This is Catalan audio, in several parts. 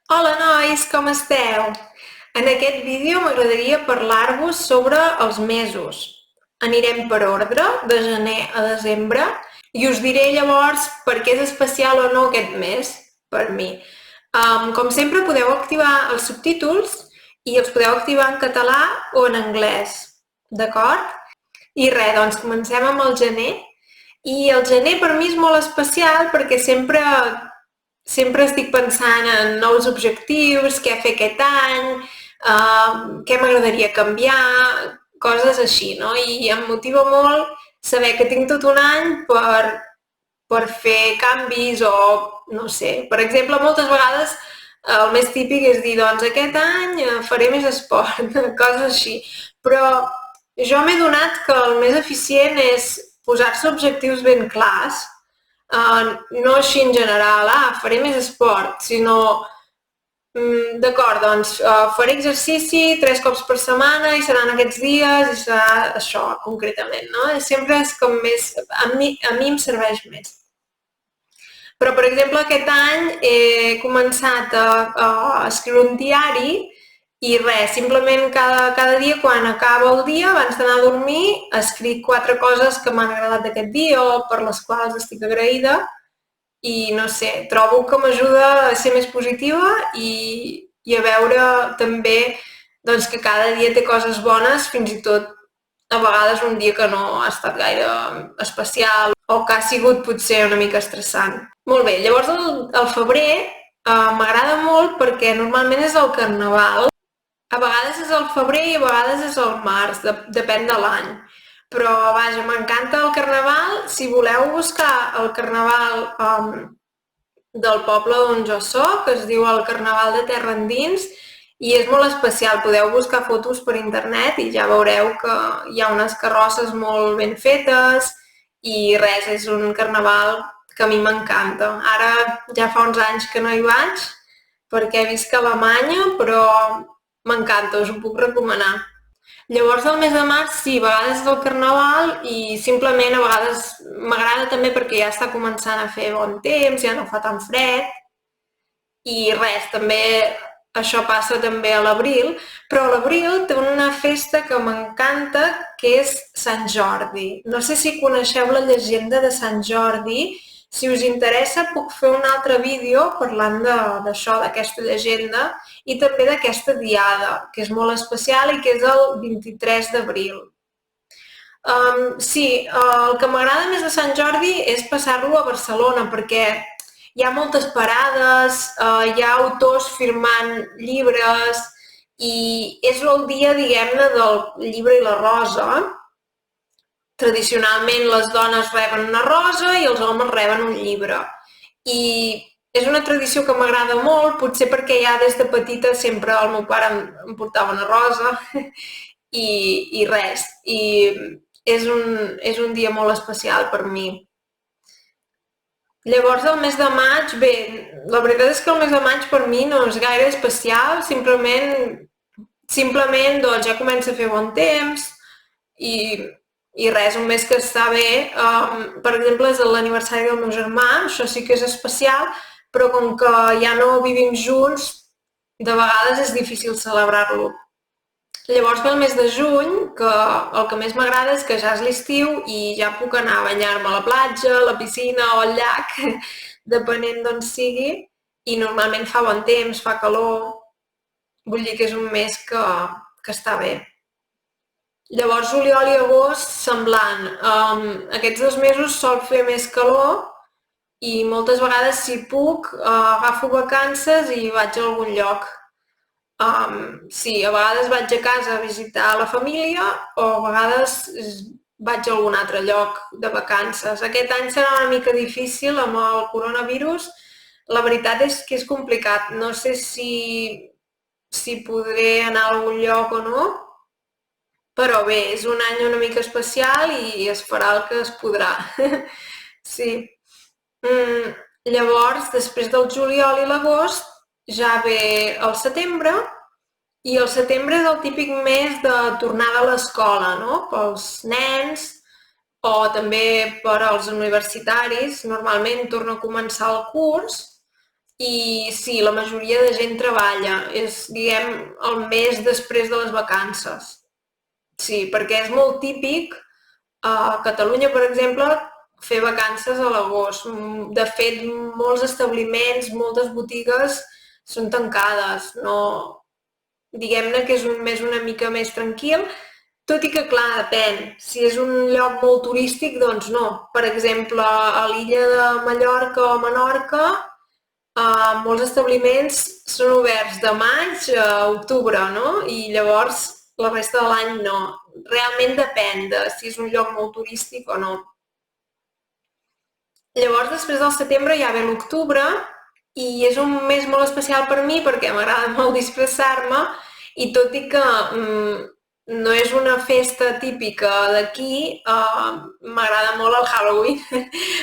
Hola nois, com esteu? En aquest vídeo m'agradaria parlar-vos sobre els mesos. Anirem per ordre, de gener a desembre, i us diré llavors per què és especial o no aquest mes, per mi. Com sempre, podeu activar els subtítols i els podeu activar en català o en anglès, d'acord? I res, doncs comencem amb el gener. I el gener per mi és molt especial perquè sempre estic pensant en nous objectius, què fer aquest any, què m'agradaria canviar, coses així, no? I em motiva molt saber que tinc tot un any per fer canvis o, no sé, per exemple, moltes vegades el més típic és dir, doncs aquest any faré més esport, coses així. Però jo m'he donat que el més eficient és posar-se objectius ben clars, no així en general, faré més esport, sinó, d'acord, doncs faré exercici 3 cops per setmana i seran aquests dies i serà això, concretament, no? Sempre és com més, a mi em serveix més. Però, per exemple, aquest any he començat a escriure un diari i res, simplement cada dia, quan acaba el dia, abans d'anar a dormir, escric 4 coses que m'han agradat d'aquest dia o per les quals estic agraïda i, no sé, trobo que m'ajuda a ser més positiva i a veure també doncs, que cada dia té coses bones, fins i tot a vegades un dia que no ha estat gaire especial o que ha sigut potser una mica estressant. Molt bé, llavors el febrer m'agrada molt perquè normalment és el carnaval. A vegades és el febrer i a vegades és el març, depèn de l'any. Però, vaja, m'encanta el carnaval. Si voleu buscar el carnaval del poble on jo soc, que es diu el Carnaval de Terra Endins, i és molt especial. Podeu buscar fotos per internet i ja veureu que hi ha unes carrosses molt ben fetes i res, és un carnaval que a mi m'encanta. Ara ja fa uns anys que no hi vaig perquè visc a Alemanya, però m'encanta, us ho puc recomanar. Llavors, el mes de març, sí, a vegades és el carnaval i simplement a vegades m'agrada també perquè ja està començant a fer bon temps, ja no fa tan fred i res, també això passa també a l'abril, però a l'abril té una festa que m'encanta que és Sant Jordi. No sé si coneixeu la llegenda de Sant Jordi. Si us interessa puc fer un altre vídeo parlant d'això, d'aquesta llegenda i també d'aquesta diada, que és molt especial i que és el 23 d'abril. Sí, el que m'agrada més de Sant Jordi és passar-lo a Barcelona perquè hi ha moltes parades, hi ha autors firmant llibres i és el dia, diguem-ne, del llibre i la rosa. Tradicionalment les dones reben una rosa i els homes reben un llibre. I és una tradició que m'agrada molt, potser perquè ja des de petita sempre el meu pare em portava una rosa i res. I és un dia molt especial per mi. Llavors, el mes de maig, bé, la veritat és que el mes de maig per mi no és gaire especial, simplement doncs, ja comença a fer bon temps i res, un mes que està bé. Per exemple, és l'aniversari del meu germà, això sí que és especial, però com que ja no vivim junts, de vegades és difícil celebrar-lo. Llavors ve el mes de juny, que el que més m'agrada és que ja és l'estiu i ja puc anar a banyar-me a la platja, a la piscina o al llac, depenent d'on sigui, i normalment fa bon temps, fa calor, vull dir que és un mes que està bé. Llavors, juliol i agost, semblant. Aquests 2 mesos sol fer més calor i moltes vegades, si puc, agafo vacances i vaig a algun lloc. Sí, a vegades vaig a casa a visitar la família o a vegades vaig a algun altre lloc de vacances. Aquest any serà una mica difícil amb el coronavirus. La veritat és que és complicat. No sé si podré anar a algun lloc o no, però bé, és un any una mica especial i es farà el que es podrà. Sí. Llavors, després del juliol i l'agost, ja ve el setembre, i el setembre és el típic mes de tornada a l'escola, no? Pels nens o també per als universitaris. Normalment torna a començar el curs i sí, la majoria de gent treballa. És, diguem, el mes després de les vacances. Sí, perquè és molt típic a Catalunya, per exemple, fer vacances a l'agost. De fet, molts establiments, moltes botigues són tancades. No, diguem-ne que és un mes una mica més tranquil, tot i que, clar, depèn. Si és un lloc molt turístic, doncs no. Per exemple, a l'illa de Mallorca o Menorca, molts establiments són oberts de maig a octubre, no? I llavors la resta de l'any no. Realment depèn de si és un lloc molt turístic o no. Llavors, després del setembre ja ve l'octubre i és un mes molt especial per mi perquè m'agrada molt disfressar-me i tot i que no és una festa típica d'aquí, m'agrada molt el Halloween,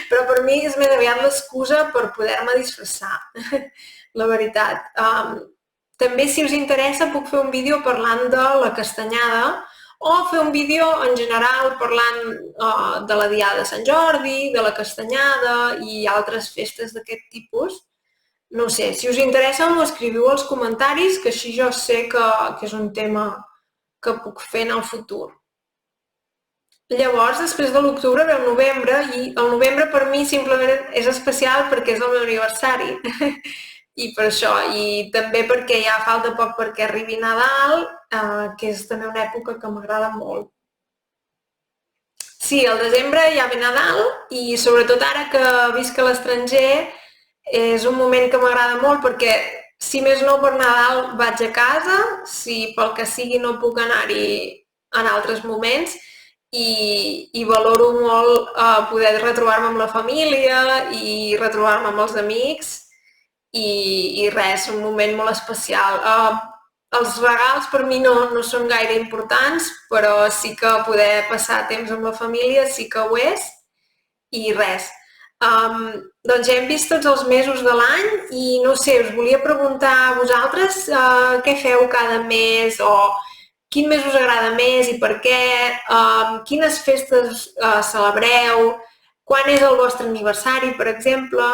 però per mi és més aviat l'excusa per poder-me disfressar, la veritat. També, si us interessa, puc fer un vídeo parlant de la castanyada o fer un vídeo en general parlant de la Diada de Sant Jordi, de la castanyada i altres festes d'aquest tipus. No sé, si us interessa m'ho escriviu als comentaris, que així jo sé que és un tema que puc fer en el futur. Llavors, després de l'octubre ve el novembre i el novembre per mi simplement és especial perquè és el meu aniversari. I per això, i també perquè ja falta poc perquè arribi Nadal, que és també una època que m'agrada molt. Sí, al desembre ja ve Nadal i sobretot ara que visc a l'estranger és un moment que m'agrada molt perquè si més no per Nadal vaig a casa, si pel que sigui no puc anar-hi en altres moments i valoro molt poder retrobar-me amb la família i retrobar-me amb els amics i res, un moment molt especial. Els regals per mi no són gaire importants, però sí que poder passar temps amb la família sí que ho és i res. Doncs ja hem vist tots els mesos de l'any i no sé, us volia preguntar a vosaltres què feu cada mes o quin mes us agrada més i per què, quines festes celebreu, quan és el vostre aniversari, per exemple.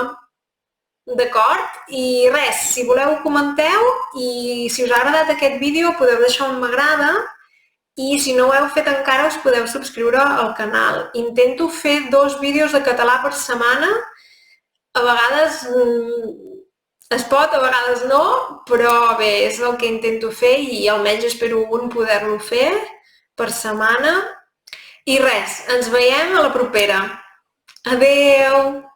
D'acord? I res, si voleu comenteu i si us ha agradat aquest vídeo podeu deixar un m'agrada i si no ho heu fet encara us podeu subscriure al canal. Intento fer 2 vídeos de català per setmana. A vegades es pot, a vegades no, però bé, és el que intento fer i almenys espero un poder-lo fer per setmana. I res, ens veiem a la propera. Adeu!